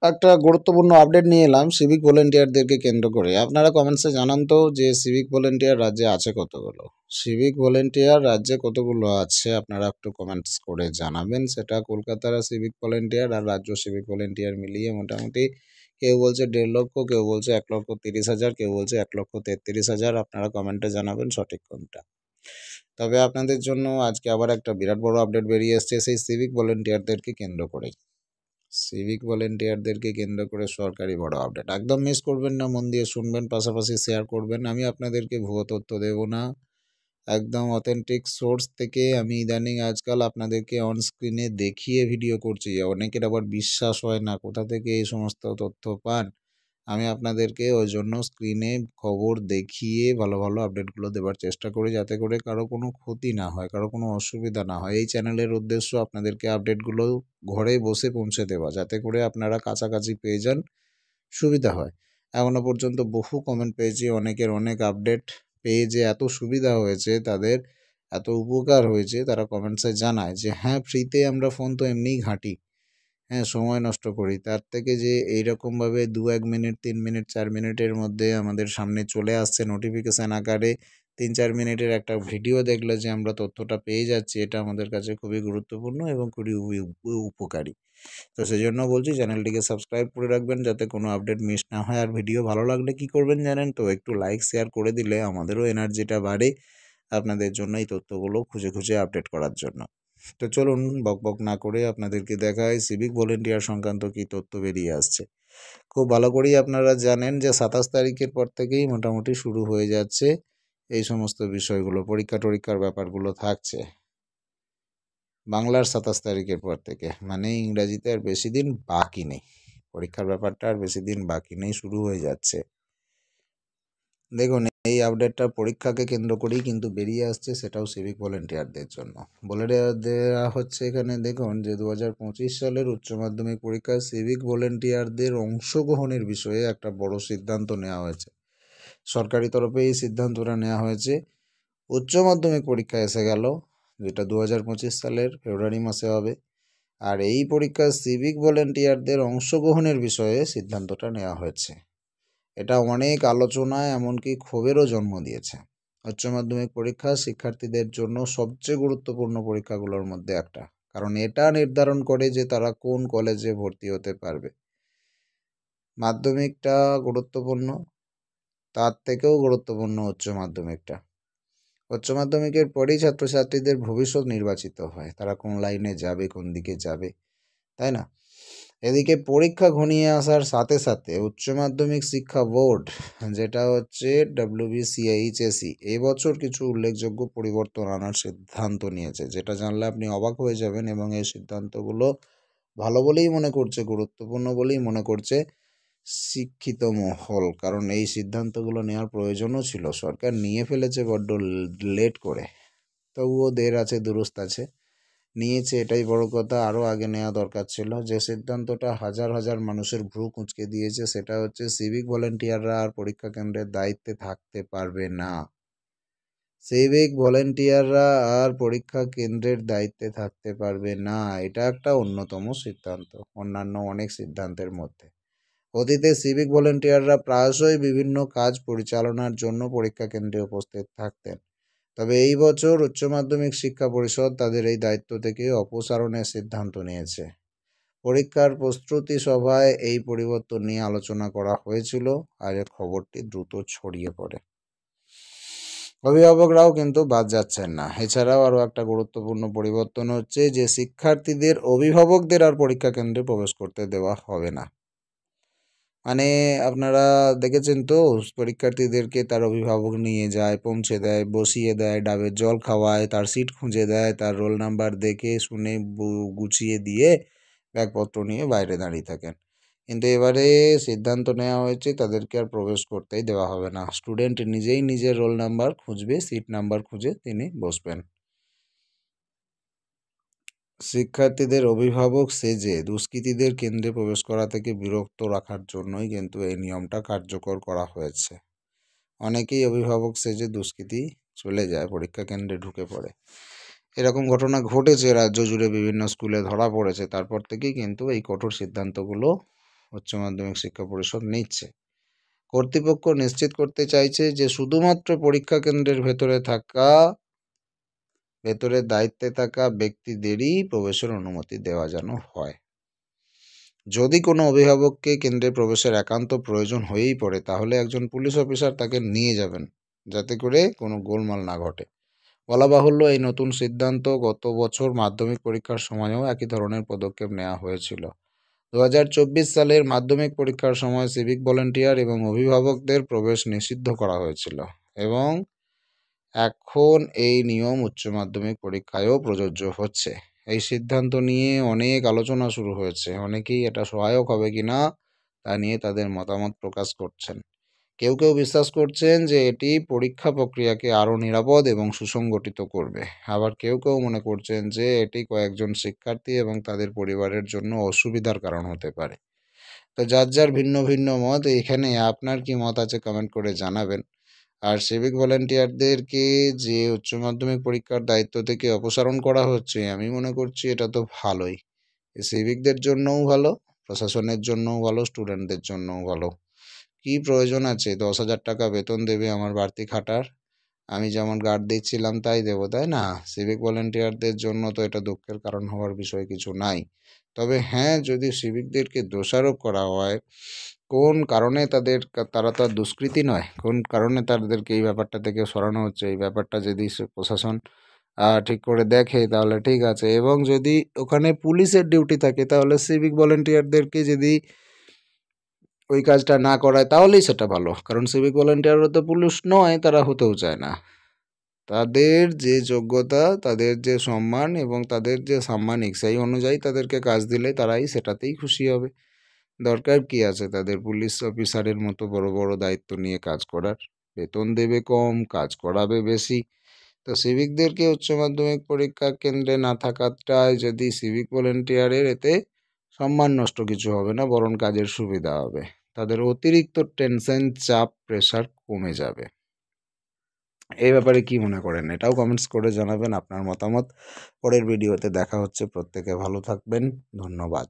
একটা গুরুত্বপূর্ণ আপডেট নিয়ে এলাম সিভিক ভলেন্টিয়ারদেরকে কেন্দ্র করে। আপনারা কমেন্টসে জানান তো যে সিভিক ভলেন্টিয়ার রাজ্যে আছে কতগুলো? সিভিক ভলেন্টিয়ার রাজ্যে কতগুলো আছে আপনারা একটু কমেন্টস করে জানাবেন। সেটা কলকাতার সিভিক ভলেন্টিয়ার আর রাজ্য সিভিক ভলেন্টিয়ার মিলিয়ে মোটামুটি কেউ বলছে 1.5 লক্ষ, কেউ বলছে 1,30,000, কেউ বলছে 1,33,000। আপনারা কমেন্টে জানাবেন সঠিক কোনটা। তবে আপনাদের জন্য আজকে আবার একটা বিরাট বড় আপডেট বেরিয়ে এসছে সেই সিভিক ভলেন্টিয়ারদেরকে কেন্দ্র করেই। সিভিক ভলেন্টিয়ারদেরকে কেন্দ্র করে সরকারি বড় আপডেট, একদম মিস করবেন না, মন দিয়ে শুনবেন, পাশাপাশি শেয়ার করবেন। আমি আপনাদেরকে ভুয়ো তথ্য দেব না, একদম অথেন্টিক সোর্স থেকে আমি ইদানিং আজকাল আপনাদেরকে অন স্ক্রিনে দেখিয়ে ভিডিও করছি। অনেকের আবার বিশ্বাস হয় না কোথা থেকে এই সমস্ত তথ্য পান। আমি আপনাদেরকে ওই জন্য স্ক্রিনে খবর দেখিয়ে ভালো ভালো আপডেটগুলো দেওয়ার চেষ্টা করি, যাতে করে কারো কোনো ক্ষতি না হয়, কারো কোনো অসুবিধা না হয়। এই চ্যানেলের উদ্দেশ্য আপনাদেরকে আপডেটগুলো ঘরে বসে পৌঁছে দেওয়া, যাতে করে আপনারা কাছাকাছি পেয়ে যান, সুবিধা হয়। এখনও পর্যন্ত বহু কমেন্ট পেয়েছি, অনেকের অনেক আপডেট পেয়ে যে এত সুবিধা হয়েছে, তাদের এত উপকার হয়েছে, তারা কমেন্টসে জানায় যে হ্যাঁ, ফ্রিতে আমরা ফোন তো এমনিই ঘাঁটি, হ্যাঁ সময় নষ্ট করি, তার থেকে যে এইরকমভাবে 2-1 মিনিট 3 মিনিট 4 মিনিটের মধ্যে আমাদের সামনে চলে আসছে নোটিফিকেশান আকারে, 3-4 মিনিটের একটা ভিডিও দেখলে যে আমরা তথ্যটা পেয়ে যাচ্ছি, এটা আমাদের কাছে খুবই গুরুত্বপূর্ণ এবং খুবই উপকারী। তো সেই জন্য বলছি চ্যানেলটিকে সাবস্ক্রাইব করে রাখবেন, যাতে কোনো আপডেট মিস না হয়। আর ভিডিও ভালো লাগলে কি করবেন জানেন তো, একটু লাইক শেয়ার করে দিলে আমাদেরও এনার্জিটা বাড়ে আপনাদের জন্য এই তথ্যগুলো খুঁজে খুঁজে আপডেট করার জন্য। তো চলুন বকবক না করে আপনাদেরকে দেখায় সিভিক ভলেন্টিয়ার সংক্রান্ত কি তথ্য বেরিয়ে আসছে। খুব ভালো করেই আপনারা জানেন যে 27 তারিখের পর থেকেই মোটামুটি শুরু হয়ে যাচ্ছে এই সমস্ত বিষয়গুলো, পরীক্ষা টরীক্ষার ব্যাপারগুলো থাকছে বাংলার 27 তারিখের পর থেকে, মানে ইংরাজিতে আর বেশি দিন বাকি নেই, পরীক্ষার ব্যাপারটা আর বেশি দিন বাকি নেই, শুরু হয়ে যাচ্ছে। দেখুন এই আপডেটটা পরীক্ষাকে কেন্দ্র করেই কিন্তু বেরিয়ে আসছে, সেটাও সিভিক ভলেন্টিয়ারদের জন্য বলে দেওয়া হচ্ছে। এখানে দেখুন যে 2025 সালের উচ্চ মাধ্যমিক পরীক্ষায় সিভিক ভলেন্টিয়ারদের অংশগ্রহণের বিষয়ে একটা বড় সিদ্ধান্ত নেওয়া হয়েছে। সরকারি তরফে এই সিদ্ধান্তটা নেওয়া হয়েছে। উচ্চ মাধ্যমিক পরীক্ষা এসে গেল, যেটা 2025 সালের ফেব্রুয়ারি মাসে হবে, আর এই পরীক্ষায় সিভিক ভলেন্টিয়ারদের অংশগ্রহণের বিষয়ে সিদ্ধান্তটা নেওয়া হয়েছে। এটা অনেক আলোচনা, এমনকি ক্ষোভেরও জন্ম দিয়েছে। উচ্চ মাধ্যমিক পরীক্ষা শিক্ষার্থীদের জন্য সবচেয়ে গুরুত্বপূর্ণ পরীক্ষাগুলোর মধ্যে একটা, কারণ এটা নির্ধারণ করে যে তারা কোন কলেজে ভর্তি হতে পারবে। মাধ্যমিকটা গুরুত্বপূর্ণ, তার থেকেও গুরুত্বপূর্ণ উচ্চ মাধ্যমিকটা। উচ্চ মাধ্যমিকের পরেই ছাত্রছাত্রীদের ভবিষ্যৎ নির্বাচিত হয়, তারা কোন লাইনে যাবে, কোন দিকে যাবে, তাই না? এদিকে পরীক্ষা ঘনিয়ে আসার সাথে সাথে উচ্চ মাধ্যমিক শিক্ষা বোর্ড, যেটা হচ্ছে WBCHSE, এবছর কিছু উল্লেখযোগ্য পরিবর্তন আনার সিদ্ধান্ত নিয়েছে, যেটা জানলে আপনি অবাক হয়ে যাবেন। এবং এই সিদ্ধান্তগুলো ভালো বলেই মনে করছে, গুরুত্বপূর্ণ বলেই মনে করছে শিক্ষিত মহল, কারণ এই সিদ্ধান্তগুলো নেওয়ার প্রয়োজনও ছিল। সরকার নিয়ে ফেলেছে বড্ড লেট করে, তবুও দের আছে দুরুস্ত আছে, নিয়েছে, এটাই বড় কথা। আরও আগে নেওয়া দরকার ছিল। যে সিদ্ধান্তটা হাজার হাজার মানুষের ভ্রু কুঁচকে দিয়েছে, সেটা হচ্ছে সিভিক ভলেন্টিয়াররা আর পরীক্ষা কেন্দ্রের দায়িত্বে থাকতে পারবে না। সিভিক ভলেন্টিয়াররা আর পরীক্ষা কেন্দ্রের দায়িত্বে থাকতে পারবে না, এটা একটা অন্যতম সিদ্ধান্ত অন্যান্য অনেক সিদ্ধান্তের মধ্যে। অতীতে সিভিক ভলেন্টিয়াররা প্রায়শই বিভিন্ন কাজ পরিচালনার জন্য পরীক্ষা কেন্দ্রে উপস্থিত থাকতেন, তবে এই বছর উচ্চ মাধ্যমিক শিক্ষা পরিষদ তাদের এই দায়িত্ব থেকে অপসারণের সিদ্ধান্ত নিয়েছে। পরীক্ষার প্রস্তুতি সভায় এই পরিবর্তন নিয়ে আলোচনা করা হয়েছিল, আর এই খবরটি দ্রুত ছড়িয়ে পড়ে। অভিভাবকরাও কিন্তু বাদ যাচ্ছেন না। এছাড়াও আরও একটা গুরুত্বপূর্ণ পরিবর্তন হচ্ছে যে শিক্ষার্থীদের অভিভাবকদের আর পরীক্ষা কেন্দ্রে প্রবেশ করতে দেওয়া হবে না। মানে আপনারা দেখেছেন তো, পরীক্ষার্থীদেরকে তার অভিভাবক নিয়ে যায়, পৌঁছে দেয়, বসিয়ে দেয়, ডাবের জল খাওয়ায়, তার সিট খুঁজে দেয়, তার রোল নাম্বার দেখে শুনে গুছিয়ে দিয়ে ব্যাগপত্র নিয়ে বাইরে দাঁড়িয়ে থাকেন। কিন্তু এবারে সিদ্ধান্ত নেওয়া হয়েছে তাদেরকে আর প্রবেশ করতেই দেওয়া হবে না। স্টুডেন্ট নিজেই নিজের রোল নাম্বার খুঁজবে, সিট নাম্বার খুঁজে তিনি বসবেন। শিক্ষার্থীদের অভিভাবক সেজে দুষ্কৃতীদের কেন্দ্রে প্রবেশ করা থেকে বিরত রাখার জন্যই কিন্তু এই নিয়মটা কার্যকর করা হয়েছে। অনেকেই অভিভাবক সেজে দুষ্কৃতী চলে যায়, পরীক্ষা কেন্দ্রে ঢুকে পড়ে। এরকম ঘটনা ঘটেছে রাজ্য জুড়ে, বিভিন্ন স্কুলে ধরা পড়েছে। তারপর থেকেই কিন্তু এই কঠোর সিদ্ধান্তগুলো উচ্চ মাধ্যমিক শিক্ষা পরিষদ নিচ্ছে। কর্তৃপক্ষ নিশ্চিত করতে চাইছে যে শুধুমাত্র পরীক্ষা কেন্দ্রের ভেতরে দায়িত্বে থাকা ব্যক্তিদেরই প্রবেশের অনুমতি দেওয়া যেন হয়। যদি কোনো অভিভাবককে কেন্দ্রে প্রবেশের একান্ত প্রয়োজন হয়েই পড়ে, তাহলে একজন পুলিশ অফিসার তাকে নিয়ে যাবেন, যাতে করে কোনো গোলমাল না ঘটে। বলা বাহুল্য, এই নতুন সিদ্ধান্ত গত বছর মাধ্যমিক পরীক্ষার সময়ও একই ধরনের পদক্ষেপ নেওয়া হয়েছিল। 2024 সালের মাধ্যমিক পরীক্ষার সময় সিভিক ভলেন্টিয়ার এবং অভিভাবকদের প্রবেশ নিষিদ্ধ করা হয়েছিল এবং এখন এই নিয়ম উচ্চ মাধ্যমিক পরীক্ষায়ও প্রযোজ্য হচ্ছে। এই সিদ্ধান্ত নিয়ে অনেক আলোচনা শুরু হয়েছে। অনেকেই এটা সহায়ক হবে কিনা তা নিয়ে তাদের মতামত প্রকাশ করছেন। কেউ কেউ বিশ্বাস করছেন যে এটি পরীক্ষা প্রক্রিয়াকে আরও নিরাপদ এবং সুসংগঠিত করবে। আবার কেউ কেউ মনে করছেন যে এটি কয়েকজন শিক্ষার্থী এবং তাদের পরিবারের জন্য অসুবিধার কারণ হতে পারে। তো যার যার ভিন্ন ভিন্ন মত, এখানে আপনার কি মত আছে কমেন্ট করে জানাবেন। আর সিভিক ভলেন্টিয়ারদেরকে যে উচ্চ মাধ্যমিক পরীক্ষার দায়িত্ব থেকে অপসারণ করা হচ্ছে, আমি মনে করছি এটা তো ভালোই। সিভিকদের জন্যও ভালো, প্রশাসনের জন্যও ভালো, স্টুডেন্টদের জন্যও ভালো। কি প্রয়োজন আছে 10,000 টাকা বেতন দেবে আমার বাড়তি খাটার? আমি যেমন গার্ড দিচ্ছিলাম তাই দেবো, তাই না? সিভিক ভলেন্টিয়ারদের জন্য তো এটা দুঃখের কারণ হওয়ার বিষয় কিছু নাই। তবে হ্যাঁ, যদি সিভিকদেরকে দোষারোপ করা হয় কোন কারণে তারা তো আর দুষ্কৃতী নয়, কোন কারণে তাদেরকে এই ব্যাপারটা থেকে সরানো হচ্ছে, এই ব্যাপারটা যদি প্রশাসন ঠিক করে দেখে তাহলে ঠিক আছে। এবং যদি ওখানে পুলিশের ডিউটি থাকে, তাহলে সিভিক ভলেন্টিয়ারদেরকে যদি ওই কাজটা না করায় তাহলেই সেটা ভালো। কারণ সিভিক ভলেন্টিয়াররা তো পুলিশ নয়, তারা হতেও চায় না। তাদের যে যোগ্যতা, তাদের যে সম্মান এবং তাদের যে সাম্মানিক, সেই অনুযায়ী তাদেরকে কাজ দিলে তারাই সেটাতেই খুশি হবে। দরকার কি আছে তাদের পুলিশ অফিসারের মতো বড় বড় দায়িত্ব নিয়ে কাজ করার? বেতন দেবে কম, কাজ করাবে বেশি। তো সিভিকদেরকে উচ্চ মাধ্যমিক পরীক্ষা কেন্দ্রে না থাকাটায় যদি সিভিক ভলেন্টিয়ারের এতে সম্মান নষ্ট কিছু হবে না, বরং কাজের সুবিধা হবে। তাদের অতিরিক্ত টেনশন, চাপ, প্রেশার কমে যাবে। এই ব্যাপারে কি মনে করেন? এটাও কমেন্টস করে জানাবেন আপনার মতামত। পরের ভিডিওতে দেখা হচ্ছে। প্রত্যেকে ভালো থাকবেন। ধন্যবাদ।